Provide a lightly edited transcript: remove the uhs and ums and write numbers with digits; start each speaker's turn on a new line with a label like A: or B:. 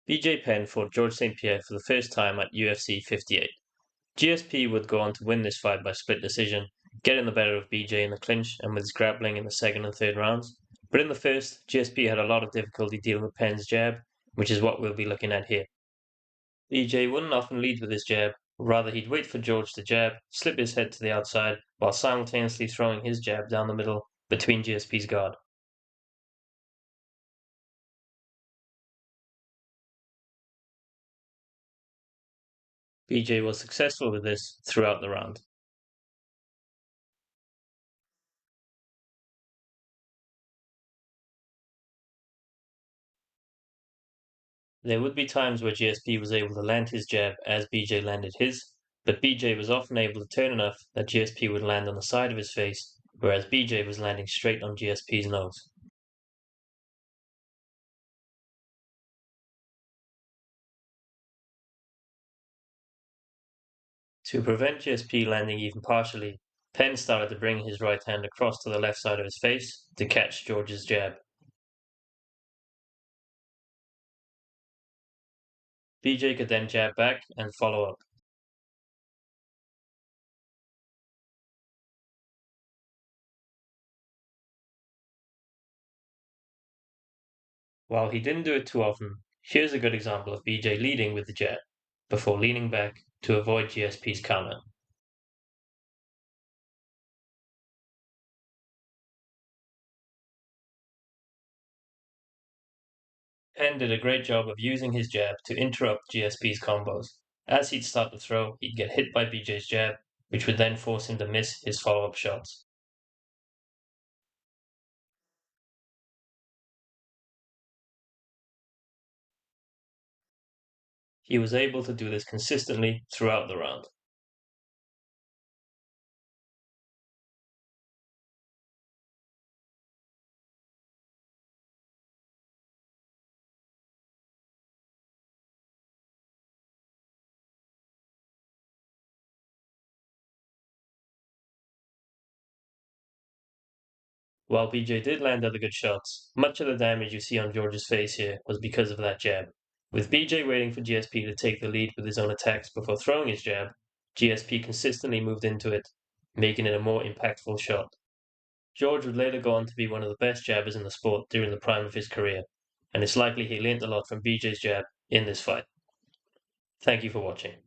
A: BJ Penn fought Georges St-Pierre for the first time at UFC 58. GSP would go on to win this fight by split decision, getting the better of BJ in the clinch and with his grappling in the second and third rounds. But in the first, GSP had a lot of difficulty dealing with Penn's jab, which is what we'll be looking at here. BJ wouldn't often lead with his jab, rather he'd wait for George to jab, slip his head to the outside, while simultaneously throwing his jab down the middle between GSP's guard. BJ was successful with this throughout the round. There would be times where GSP was able to land his jab as BJ landed his, but BJ was often able to turn enough that GSP would land on the side of his face, whereas BJ was landing straight on GSP's nose. To prevent GSP landing even partially, Penn started to bring his right hand across to the left side of his face to catch George's jab. BJ could then jab back and follow up. While he didn't do it too often, here's a good example of BJ leading with the jab, before leaning back to avoid GSP's counter. Penn did a great job of using his jab to interrupt GSP's combos. As he'd start to throw, he'd get hit by BJ's jab, which would then force him to miss his follow-up shots. He was able to do this consistently throughout the round. While BJ did land other good shots, much of the damage you see on George's face here was because of that jab. With BJ waiting for GSP to take the lead with his own attacks before throwing his jab, GSP consistently moved into it, making it a more impactful shot. George would later go on to be one of the best jabbers in the sport during the prime of his career, and it's likely he learned a lot from BJ's jab in this fight. Thank you for watching.